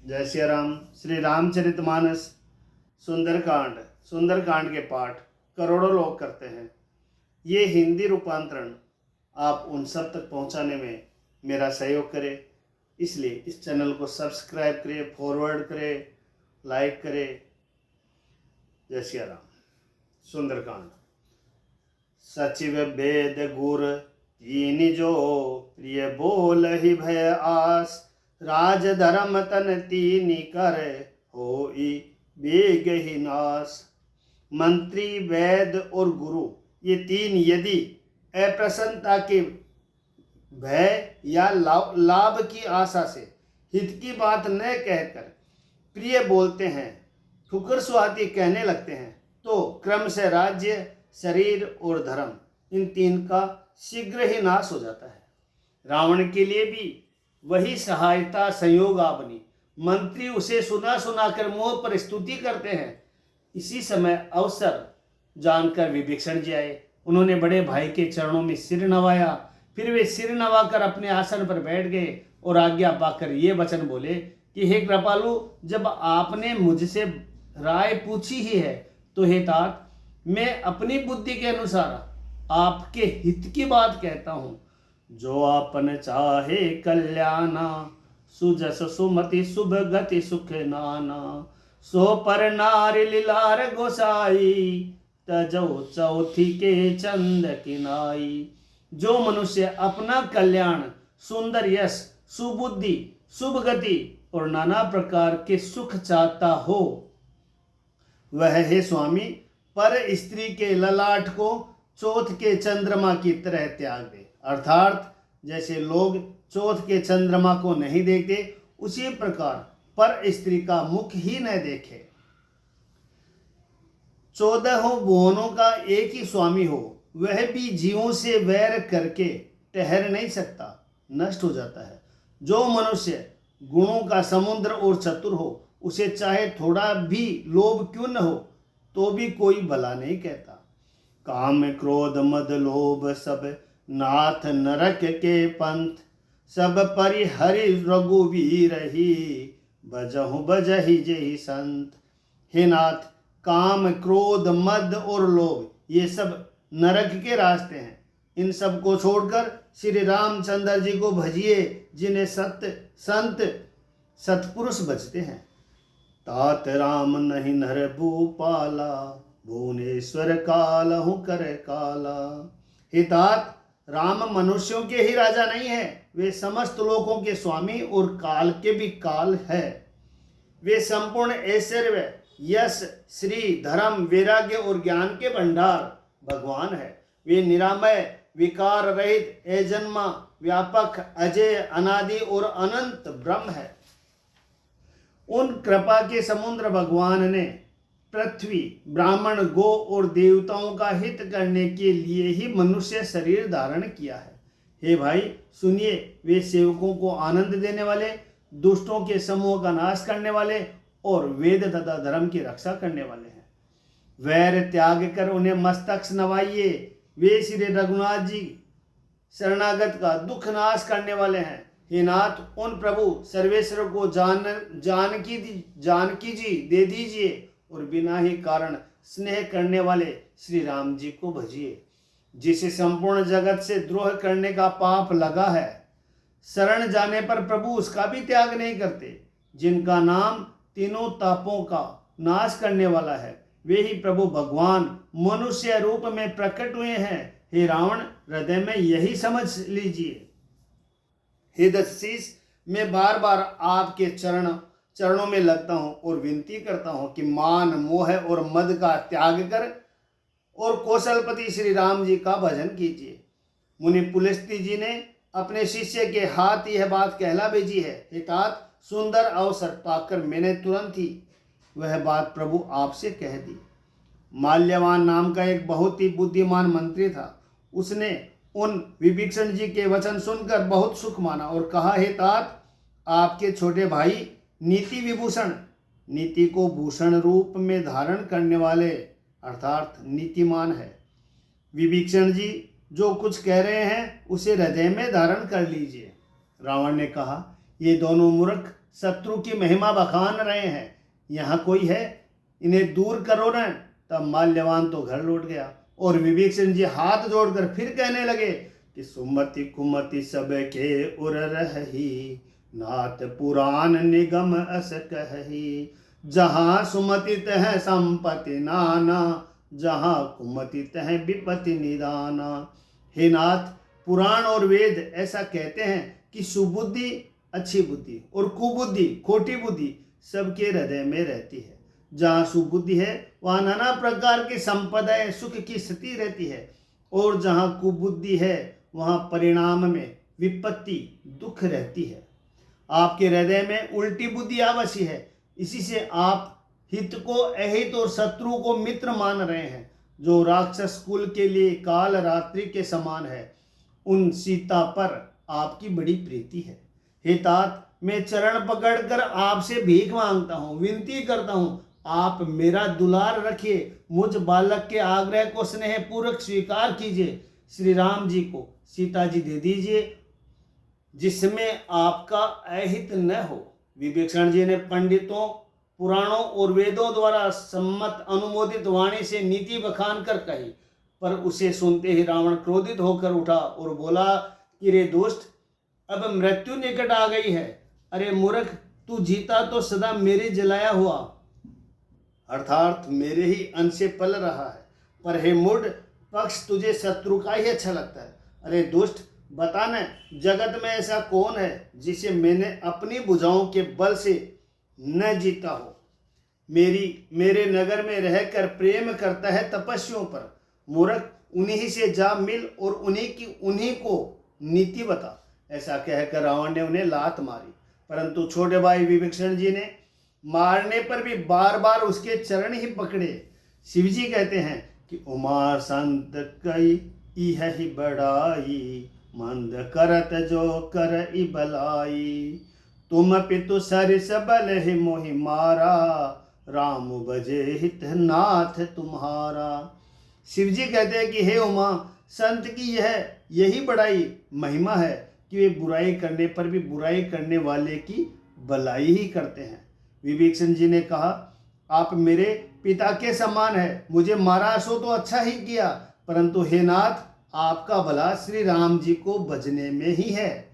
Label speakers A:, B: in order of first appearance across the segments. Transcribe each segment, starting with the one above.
A: जय श्री राम। श्री रामचरितमानस सुंदरकांड। सुंदरकांड के पाठ करोड़ों लोग करते हैं। ये हिंदी रूपांतरण आप उन सब तक पहुंचाने में मेरा सहयोग करें, इसलिए इस चैनल को सब्सक्राइब करें, फॉरवर्ड करें, लाइक करें। जय श्री राम। सुंदरकांड। सचिव वेद गुर तीन जो, प्रिय बोल ही भय आस, राज धर्म तन तीन कर, होई बेग ही नाश। मंत्री, वैद और गुरु, ये तीन यदि अप्रसन्नता के भय या लाभ की आशा से हित की बात न कहकर प्रिय बोलते हैं, ठुकर सुहाती कहने लगते हैं, तो क्रम से राज्य, शरीर और धर्म इन तीन का शीघ्र ही नाश हो जाता है। रावण के लिए भी वही सहायता संयोग आ बनी। मंत्री उसे सुना सुना कर मुंह पर स्तुति करते हैं। इसी समय अवसर जानकर विभीषण जी आए। उन्होंने बड़े भाई के चरणों में सिर नवाया। फिर वे सिर नवाकर अपने आसन पर बैठ गए और आज्ञा पाकर ये वचन बोले कि हे कृपालु, जब आपने मुझसे राय पूछी ही है तो हे तात, मैं अपनी बुद्धि के अनुसार आपके हित की बात कहता हूँ। जो आपन चाहे कल्याणा, सुजस सुमति शुभ गति सुख नाना, सो पर नारी लीलार गोसाई, तजो चौथी के चंद किनाई। जो मनुष्य अपना कल्याण, सुंदर यश, सुबुद्धि, शुभ गति और नाना प्रकार के सुख चाहता हो, वह हे स्वामी पर स्त्री के ललाट को चौथ के चंद्रमा की तरह त्याग दे। अर्थात जैसे लोग चौथ के चंद्रमा को नहीं देखते, उसी प्रकार पर स्त्री का मुख ही न देखे। 14 भुवनों का एक ही स्वामी हो, वह भी जीवों से वैर करके ठहर नहीं सकता, नष्ट हो जाता है। जो मनुष्य गुणों का समुद्र और चतुर हो, उसे चाहे थोड़ा भी लोभ क्यों न हो तो भी कोई भला नहीं कहता। काम क्रोध मद लोभ सब नाथ नरक के पंथ, सब परिहरि रघुवीर ही, बजहु बजहि जेहि संत। हे नाथ, काम क्रोध मद और लोभ ये सब नरक के रास्ते हैं। इन सब को छोड़कर श्री रामचंद्र जी को भजिए, जिन्हें संत सत्पुरुष बचते हैं। तात राम नहीं नर भूपाला, भुवनेश्वर कालहु कर काला। हे तात, राम मनुष्यों के ही राजा नहीं है, वे समस्त लोकों के स्वामी और काल के भी काल है। वे संपूर्ण ऐश्वर्य, यश, श्री, धर्म, वैराग्य और ज्ञान के भंडार भगवान है। वे निरामय, विकार रहित, अजन्मा, व्यापक, अजय, अनादि और अनंत ब्रह्म है। उन कृपा के समुद्र भगवान ने पृथ्वी, ब्राह्मण, गो और देवताओं का हित करने के लिए ही मनुष्य शरीर धारण किया है। हे भाई सुनिए, वे सेवकों को आनंद देने वाले, दुष्टों के समूह का नाश करने वाले और वेद तथा धर्म की रक्षा करने वाले हैं। वैर त्याग कर उन्हें मस्तक नवाइए। वे श्री रघुनाथ जी शरणागत का दुख नाश करने वाले हैं। हे नाथ, उन प्रभु सर्वेश्वर को जानकी जी दे दीजिए और बिना ही कारण स्नेह करने वाले श्री राम जी को भजिए, जिसे संपूर्ण जगत से द्रोह करने का पाप लगा है। शरण जाने पर प्रभु उसका भी त्याग नहीं करते। जिनका नाम तीनों तापों का नाश करने वाला है, वे ही प्रभु भगवान मनुष्य रूप में प्रकट हुए हैं। हे रावण, हृदय में यही समझ लीजिए। हे दशशीष, मैं बार बार आपके चरणों में लगता हूँ और विनती करता हूँ कि मान, मोह और मद का त्याग कर और कौशलपति श्री राम जी का भजन कीजिए। मुनि पुलस्त्य जी ने अपने शिष्य के हाथ यह बात कहला भेजी है। हे तात, सुंदर अवसर पाकर मैंने तुरंत ही वह बात प्रभु आपसे कह दी। माल्यवान नाम का एक बहुत ही बुद्धिमान मंत्री था। उसने उन विभीषण जी के वचन सुनकर बहुत सुख माना और कहा, हे तात, आपके छोटे भाई नीति विभूषण, नीति को भूषण रूप में धारण करने वाले अर्थात नीतिमान है। विभीषण जी जो कुछ कह रहे हैं उसे हृदय में धारण कर लीजिए। रावण ने कहा, ये दोनों मूर्ख शत्रु की महिमा बखान रहे हैं। यहाँ कोई है, इन्हें दूर करो न। तब माल्यवान तो घर लौट गया और विभीषण जी हाथ जोड़कर फिर कहने लगे कि सुमति कुमति सब के उर रही, नाथ पुराण निगम अस कही। जहाँ सुमति तह संपत्ति नाना, जहाँ कुमति तह विपत्ति निदाना। हे नाथ, पुराण और वेद ऐसा कहते हैं कि सुबुद्धि अच्छी बुद्धि और कुबुद्धि खोटी बुद्धि सबके हृदय में रहती है। जहाँ सुबुद्धि है वहाँ नाना प्रकार की संपदाएं सुख की स्थिति रहती है, और जहाँ कुबुद्धि है वहाँ परिणाम में विपत्ति दुख रहती है। आपके हृदय में उल्टी बुद्धि अवश्य है, इसी से आप हित को अहित और शत्रु को मित्र मान रहे हैं। जो राक्षस कुल के लिए काल रात्रि के समान है, उन सीता पर आपकी बड़ी प्रीति है। हे तात, मैं चरण पकड़कर आपसे भीख मांगता हूँ, विनती करता हूँ, आप मेरा दुलार रखिए। मुझ बालक के आग्रह को स्नेह पूर्वक स्वीकार कीजिए। श्री राम जी को सीता जी दे दीजिए, जिसमें आपका अहित न हो। विभीषण जी ने पंडितों, पुराणों और वेदों द्वारा सम्मत अनुमोदित वाणी से नीति बखान कर कही, पर उसे सुनते ही रावण क्रोधित होकर उठा और बोला कि रे दुष्ट, अब मृत्यु निकट आ गई है। अरे मूर्ख, तू जीता तो सदा मेरे जलाया हुआ, अर्थात मेरे ही अंश से पल रहा है, पर हे मूढ़, पक्ष तुझे शत्रु का ही अच्छा लगता है। अरे दुष्ट, बता न, जगत में ऐसा कौन है जिसे मैंने अपनी भुजाओं के बल से न जीता हो। मेरे नगर में रहकर प्रेम करता है तपस्वियों पर। मूर्ख, उन्हीं से जा मिल और उन्हीं को नीति बता। ऐसा कहकर रावण ने उन्हें लात मारी, परंतु छोटे भाई विभीषण जी ने मारने पर भी बार बार उसके चरण ही पकड़े। शिव जी कहते हैं कि उमा संत कई इह ही बड़ाई, मंद करत जो कर इ बलाई। तुम पितु सरिस बल ही मोहि मारा, राम बजे हित नाथ तुम्हारा। शिव जी कहते हैं कि हे उमा, संत की यही बड़ाई महिमा है कि वे बुराई करने पर भी बुराई करने वाले की भलाई ही करते हैं। विभीषण जी ने कहा, आप मेरे पिता के समान है, मुझे मारा सो तो अच्छा ही किया, परंतु हे नाथ, आपका भला श्री राम जी को भजने में ही है।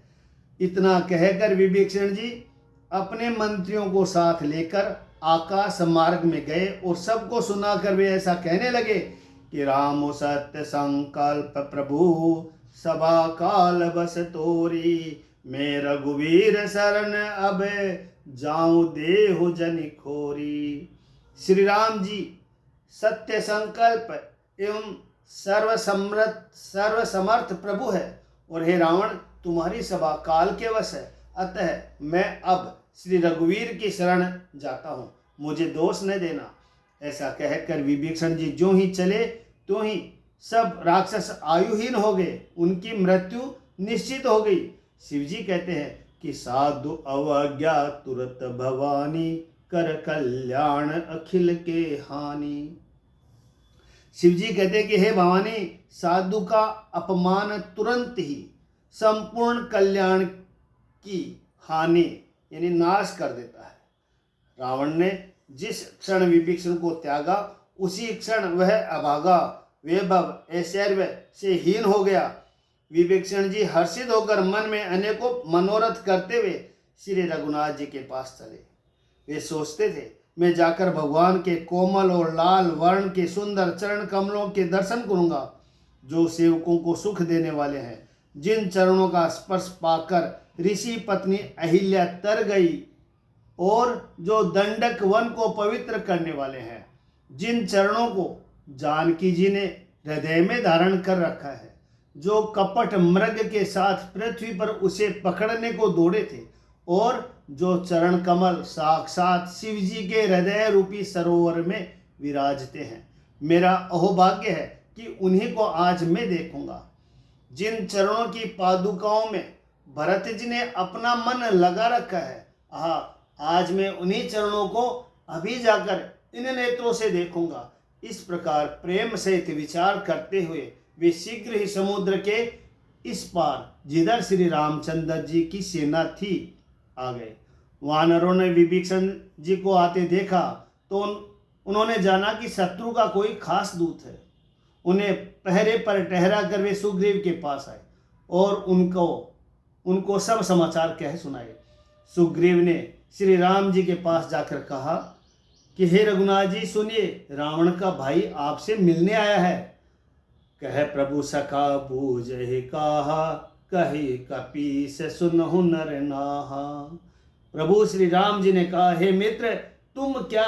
A: इतना कहकर विभीषण जी अपने मंत्रियों को साथ लेकर आकाश मार्ग में गए और सबको सुनाकर वे ऐसा कहने लगे कि राम सत्य संकल्प प्रभु, सभा काल बस तोरी। मैं रघुवीर शरण अब जाऊं देहु जनि खोरी। श्री राम जी सत्य संकल्प एवं सर्वसमर्थ प्रभु है, और हे रावण, तुम्हारी सभा काल के वश है। अतः मैं अब श्री रघुवीर की शरण जाता हूँ, मुझे दोष न देना। ऐसा कहकर विभीषण जी जो ही चले तो ही सब राक्षस आयुहीन हो गए, उनकी मृत्यु निश्चित हो गई। शिव जी कहते हैं कि साधु अवज्ञा तुरत भवानी, कर कल्याण अखिल के हानि। शिव जी कहते हैं कि हे भवानी, साधु का अपमान तुरंत ही संपूर्ण कल्याण की हानि यानी नाश कर देता है। रावण ने जिस क्षण विभीषण को त्यागा, उसी क्षण वह अभागा, वैभव ऐश्वर्य से हीन हो गया। विभीषण जी हर्षित होकर मन में अनेकों मनोरथ करते हुए श्री रघुनाथ जी के पास चले। वे सोचते थे, मैं जाकर भगवान के कोमल और लाल वर्ण के सुंदर चरण कमलों के दर्शन करूंगा, जो सेवकों को सुख देने वाले हैं, जिन चरणों का स्पर्श पाकर ऋषि पत्नी अहिल्या तर गई, और जो दंडक वन को पवित्र करने वाले हैं, जिन चरणों को जानकी जी ने हृदय में धारण कर रखा है, जो कपट मृग के साथ पृथ्वी पर उसे पकड़ने को दौड़े थे, और जो चरण कमल साक्षात शिव जी के हृदय रूपी सरोवर में विराजते हैं। मेरा अहोभाग्य है कि उन्हीं को आज मैं देखूंगा। जिन चरणों की पादुकाओं में भरत जी ने अपना मन लगा रखा है, आज मैं उन्हीं चरणों को अभी जाकर इन नेत्रों से देखूंगा। इस प्रकार प्रेम सहित विचार करते हुए वे शीघ्र ही समुद्र के इस पार, जिधर श्री रामचंद्र जी की सेना थी, आ गए। वानरों ने विभीषण जी को आते देखा तो उन्होंने जाना कि शत्रु का कोई खास दूत है। उन्हें पहरे पर ठहरा कर वे सुग्रीव के पास आए और उनको सब समाचार कह सुनाए। सुग्रीव ने श्री राम जी के पास जाकर कहा कि हे रघुनाथ जी सुनिए, रावण का भाई आपसे मिलने आया है। कह प्रभु सखा बूझहि काहा, कही कपीस सुनहु नर नाहा। प्रभु श्री राम जी ने कहा, हे मित्र, तुम क्या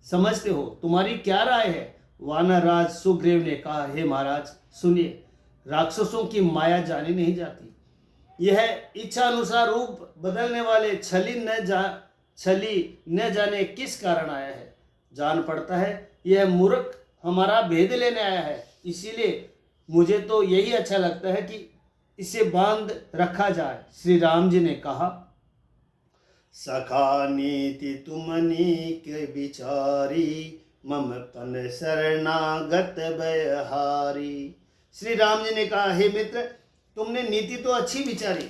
A: समझते हो, तुम्हारी क्या राय है? वानर राज सुग्रीव ने कहा, हे महाराज सुनिए, राक्षसों की माया जानी नहीं जाती। यह इच्छा अनुसार रूप बदलने वाले छली न जाने किस कारण आया है। जान पड़ता है यह मूर्ख हमारा भेद लेने आया है, इसीलिए मुझे तो यही अच्छा लगता है कि इसे बांध रखा जाए। श्री राम जी ने कहा, सखा नीति तुमनी के विचारी, मम पन शरणागत भयहारी। श्री राम जी ने कहा, हे मित्र, तुमने नीति तो अच्छी विचारी,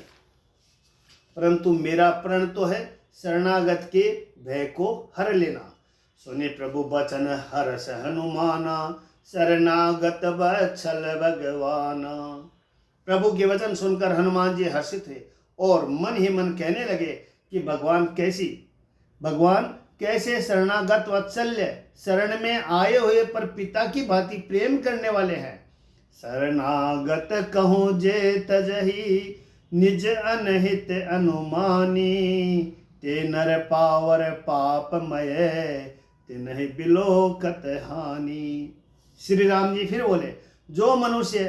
A: परंतु मेरा प्रण तो है शरणागत के भय को हर लेना। सुने प्रभु बचन हर्ष हनुमाना, शरणागत वत्सल भगवाना। प्रभु के वचन सुनकर हनुमान जी हर्षित हुए और मन ही मन कहने लगे कि भगवान कैसे शरणागत वात्सल्य, शरण में आए हुए पर पिता की भांति प्रेम करने वाले हैं। शरणागत कहूँ जे तजहि, निज अनहित अनुमानी, ते नर पावर पापमय, तिन्हि बिलोकत हानि। श्री राम जी फिर बोले, जो मनुष्य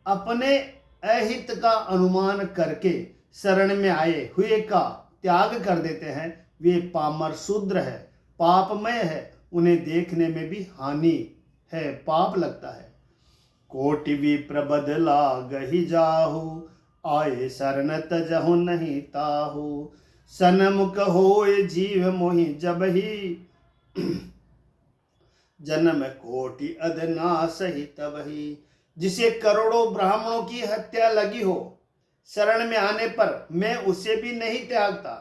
A: अपने अहित का अनुमान करके शरण में आए हुए का त्याग कर देते हैं, वे पामर शूद्र है, पापमय है, उन्हें देखने में भी हानि है, पाप लगता है। कोटि विप्र बदला गही जाहु, आए शरण तजहु नहीं ताहु, सनमुख होए जीव मोहि जबहि, जन्म कोटि अधनाश ही तबहि। जिसे करोड़ों ब्राह्मणों की हत्या लगी हो, शरण में आने पर मैं उसे भी नहीं त्यागता।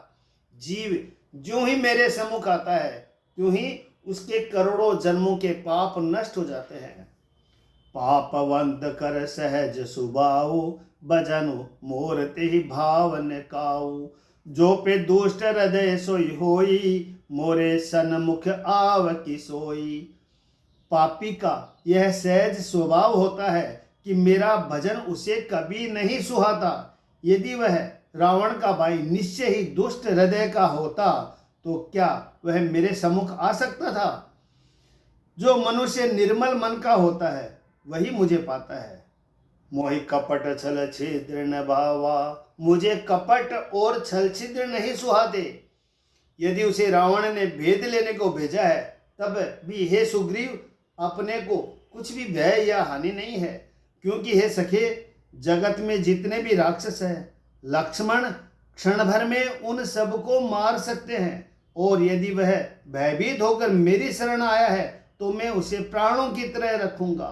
A: जीव जो ही मेरे सम्मुख आता है, त्यों ही उसके करोड़ों जन्मों के पाप नष्ट हो जाते हैं। पापवंत कर सहज सुबाऊ, भजनु मोर तेहि भावन काऊ, जो पे दुष्ट हृदय सोई होई, मोरे सन्मुख आव की सोई। पापी का यह सहज स्वभाव होता है कि मेरा भजन उसे कभी नहीं सुहाता। यदि वह रावण का भाई निश्चय ही दुष्ट हृदय का होता तो क्या वह मेरे सम्मुख आ सकता था? जो मनुष्य निर्मल मन का होता है वही मुझे पाता है। मोहि कपट छल छिद्र न भावा, मुझे कपट और छल छिद्र नहीं सुहाते। यदि उसे रावण ने भेद लेने को भेजा है, तब भी हे सुग्रीव, अपने को कुछ भी भय या हानि नहीं है, क्योंकि हे सखे, जगत में जितने भी राक्षस हैं, लक्ष्मण क्षण भर में उन सबको मार सकते हैं, और यदि वह भयभीत होकर मेरी शरण आया है तो मैं उसे प्राणों की तरह रखूंगा।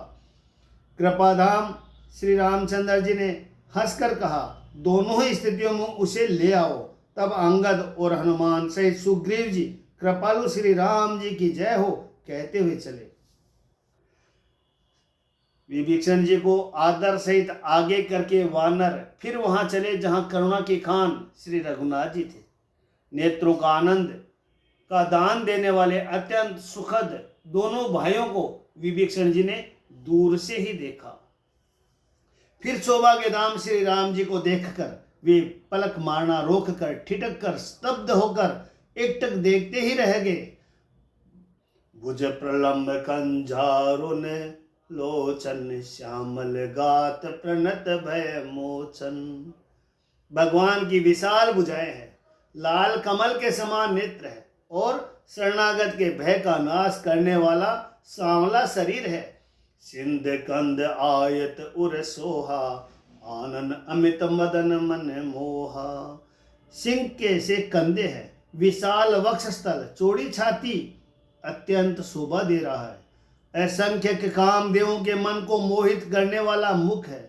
A: कृपाधाम श्री रामचंद्र जी ने हंसकर कहा, दोनों ही स्थितियों में उसे ले आओ। तब अंगद और हनुमान सहित सुग्रीव जी कृपालु श्री राम जी की जय हो कहते हुए चले। विभीषण जी को आदर सहित आगे करके वानर फिर वहां चले जहां करुणा के खान श्री रघुनाथ जी थे। नेत्रों का आनंद का दान देने वाले अत्यंत सुखद दोनों भाइयों को विभीषण जी ने दूर से ही देखा। फिर सौभाग्य धाम श्री राम जी को देखकर वे पलक मारना रोक कर ठिठक कर स्तब्ध होकर एकटक देखते ही रह गए। भुज प्रलंब कंजारुन लोचन, श्यामल गात प्रणत भय मोचन। भगवान की विशाल भुजाएं हैं, लाल कमल के समान नेत्र है और शरणागत के भय का नाश करने वाला सांवला शरीर है। सिंध कंद आयत उर सोहा, आनन अमित मदन मन मोहा। सिंह के से कंधे हैं, विशाल वक्षस्थल, चौड़ी छाती, अत्यंत शोभा दे रहा है। असंख्य कामदेवों के मन को मोहित करने वाला मुख है।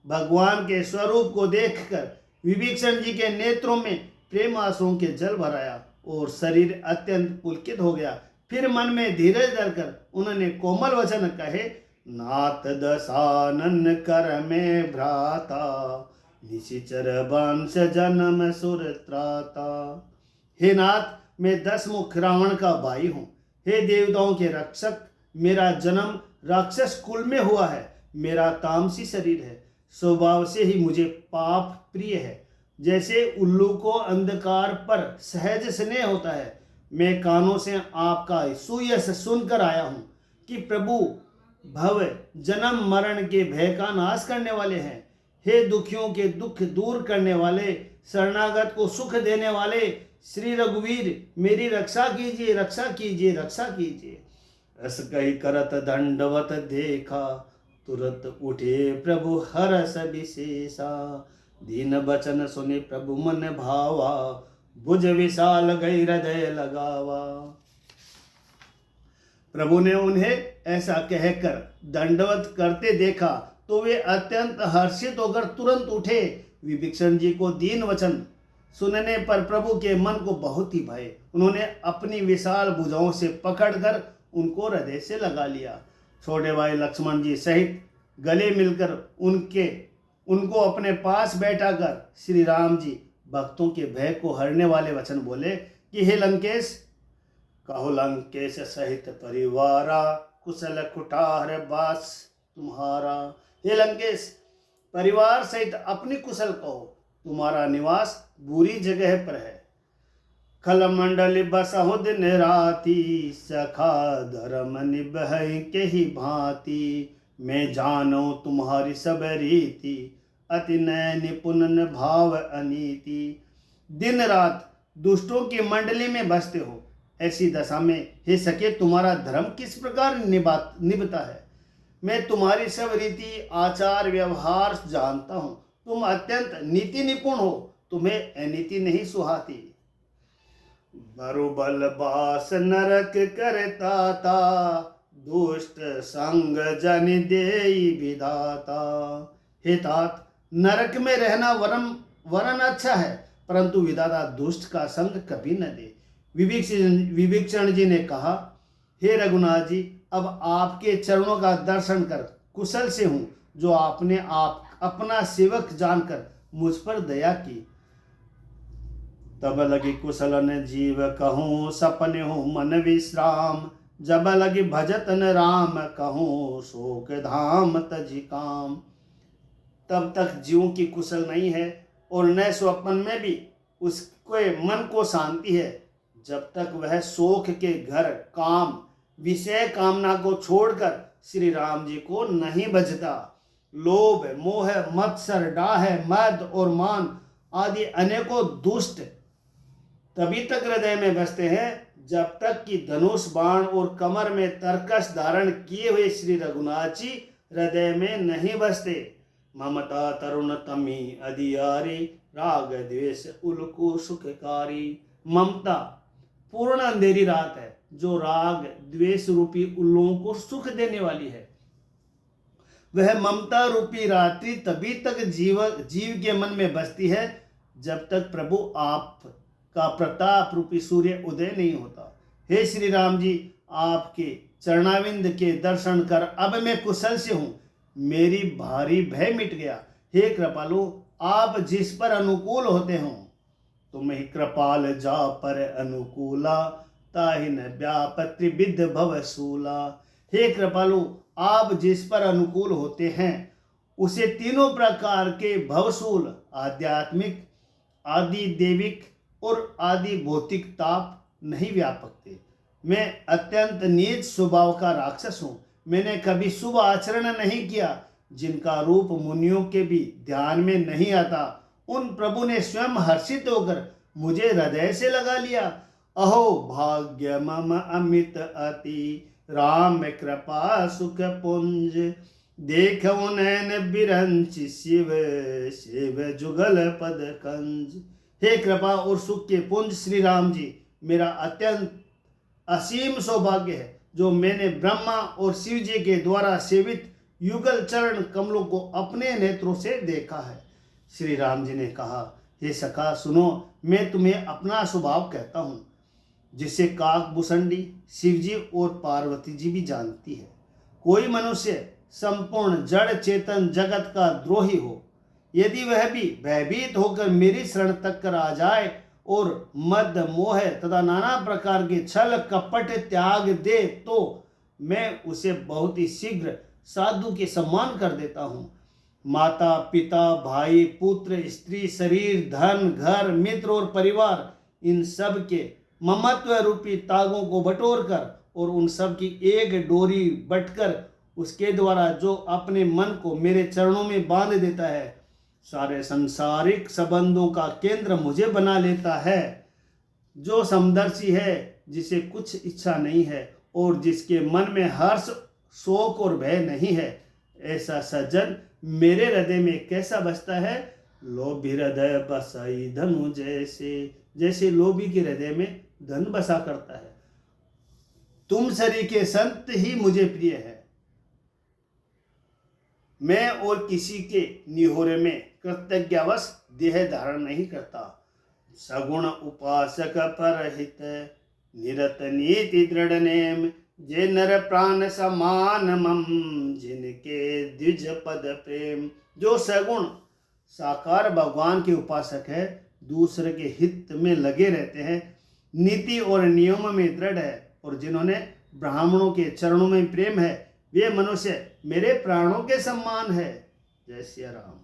A: भगवान के स्वरूप को देखकर विभीषण जी के नेत्रों में प्रेम आंसुओं के जल भराया और शरीर अत्यंत पुलकित हो गया। फिर मन में धीरज धरकर उन्होंने कोमल वचन कहे, नाथ दशानन कर में भ्राता, निशिचर वंश जन्म सुर त्राता। हे नाथ, मैं 10 मुख रावण का भाई हूँ। हे देवताओं के रक्षक, मेरा जन्म राक्षस कुल में हुआ है। मेरा तामसी शरीर है, स्वभाव से ही मुझे पाप प्रिय है। जैसे उल्लू को अंधकार पर सहज स्नेह होता है, मैं कानों से आपका सुयश सुनकर आया हूँ कि प्रभु भव जन्म मरण के भय का नाश करने वाले हैं। हे दुखियों के दुख दूर करने वाले, शरणागत को सुख देने वाले श्री रघुवीर, मेरी रक्षा कीजिए, रक्षा कीजिए, रक्षा कीजिए। अस कही करत दंडवत देखा, तुरंत उठे प्रभु हरस विशेषा। दीन बचन सुने प्रभु मन भावा, भुज विशाल गई हृदय लगावा। प्रभु ने उन्हें ऐसा कहकर दंडवत करते देखा तो वे अत्यंत हर्षित होकर तुरंत उठे। विभीषण जी को दीन वचन सुनने पर प्रभु के मन को बहुत ही भय। उन्होंने अपनी विशाल भुजाओं से पकड़कर उनको हृदय से लगा लिया। छोटे भाई लक्ष्मण जी सहित गले मिलकर उनको अपने पास बैठाकर श्री राम जी भक्तों के भय को हरने वाले वचन बोले कि हे लंकेश, कहो लंकेश सहित परिवारा, कुशल कुठार बास तुम्हारा। हे लंकेश, परिवार सहित अपनी कुशल कहो, तुम्हारा निवास बुरी जगह पर है। खल मंडल बसहु दिन राती, सखा धर्म निभह के ही भांति। मैं जानो तुम्हारी सब रीति, अति नय निपुण भाव अनीति। दिन रात दुष्टों की मंडली में बसते हो, ऐसी दशा में हे सखे तुम्हारा धर्म किस प्रकार निभता है। मैं तुम्हारी सब रीति आचार व्यवहार जानता हूँ। तुम अत्यंत नीति निपुण हो, तुम्हें अनीति नहीं सुहाती। बरुबल बास नरक करता था, दुष्ट संग जन देई विधाता। हे तात, नरक में रहना वरन अच्छा है, परंतु विधाता दुष्ट का संग कभी न दे। विभीषण जी ने कहा, हे रघुनाथ जी, अब आपके चरणों का दर्शन कर कुशल से हूँ, जो आपने अपना सेवक जानकर मुझ पर दया की। तब लगी कुशलन जीव कहूँ, सपने हो मन विश्राम। जब लगी भजतन राम कहूँ, शोक धाम तजी काम। तब तक जीवों की कुशल नहीं है और न स्वप्न में भी उसके मन को शांति है, जब तक वह शोक के घर काम विषय कामना को छोड़कर श्री राम जी को नहीं भजता। लोभ मोह मत्सर डाह मद और मान आदि अनेकों दुष्ट तभी तक हृदय में बसते हैं जब तक कि धनुष बाण और कमर में तरकस धारण किए हुए श्री रघुनाथ जी हृदय में नहीं बसते। ममता तरुण तमी अधियारी, राग द्वेष उल्कु सुखकारी। ममता पूर्ण अंधेरी रात है जो राग द्वेष रूपी उल्लुओं को सुख देने वाली है। वह ममता रूपी रात्रि तभी तक जीव के मन में बसती है जब तक प्रभु आप का प्रताप रूपी सूर्य उदय नहीं होता। हे श्री राम जी, आपके चरणाविंद के दर्शन कर अब मैं कुशल से हूँ, मेरी भारी भय मिट गया। हे कृपालु, आप जिस पर अनुकूल होते हो, तुम ही कृपाल जा पर अनुकूला, ताहि न व्यापत्रि विद भवसूला। हे कृपालु, आप जिस पर अनुकूल होते हैं उसे तीनों प्रकार के भवसूल आध्यात्मिक, आदि देविक और आदि भौतिक ताप नहीं व्यापकते। मैं अत्यंत नीच स्वभाव का राक्षस हूँ। मैंने कभी शुभ आचरण नहीं किया, जिनका रूप मुनियों के भी ध्यान में नहीं आता। उन प्रभु ने स्वयं हर्षित होकर मुझे हृदय से लगा लिया। अहो भाग्य मम अमित अति, राम कृपा सुख पुंज। देखो नैन बिरंच शिव, शिव जुगल पद कंज। हे कृपा और सुख के पुंज श्री राम जी, मेरा अत्यंत असीम सौभाग्य है जो मैंने ब्रह्मा और शिव जी के द्वारा सेवित युगल चरण कमलों को अपने नेत्रों से देखा है। श्री राम जी ने कहा, हे सखा सुनो, मैं तुम्हें अपना स्वभाव कहता हूँ। जिसे काकभूषणी, शिवजी और पार्वती जी भी जानती है। कोई मनुष्य संपूर्ण जड़ चेतन जगत का द्रोही हो, यदि वह भी भयभीत होकर मेरी शरण तक कर आ जाए और मद मोह तथा नाना प्रकार के छल कपट त्याग दे, तो मैं उसे बहुत ही शीघ्र साधु के सम्मान कर देता हूँ। माता पिता भाई पुत्र स्त्री शरीर धन घर मित्र और परिवार, इन सब के ममत्व रूपी तागों को बटोर कर और उन सब की एक डोरी बटकर उसके द्वारा जो अपने मन को मेरे चरणों में बांध देता है, सारे संसारिक संबंधों का केंद्र मुझे बना लेता है। जो समदर्शी है, जिसे कुछ इच्छा नहीं है और जिसके मन में हर्ष शोक और भय नहीं है, ऐसा सज्जन मेरे हृदय में कैसा बसता है? लोभी हृदय बसाई धनु जैसे, जैसे लोभी के हृदय में धन बसा करता है। तुम सरी के संत ही मुझे प्रिय है। मैं और किसी के निहोरे में कृतज्ञावश देह धारण नहीं करता। सगुण उपासक परहित निरत नीति दृढ़ नेम, जे नर प्राण समान मम जिनके द्विज पद प्रेम। जो सगुण साकार भगवान के उपासक है, दूसरे के हित में लगे रहते हैं, नीति और नियम में दृढ़ है और जिन्होंने ब्राह्मणों के चरणों में प्रेम है, वे मनुष्य मेरे प्राणों के सम्मान है। जय सिया राम।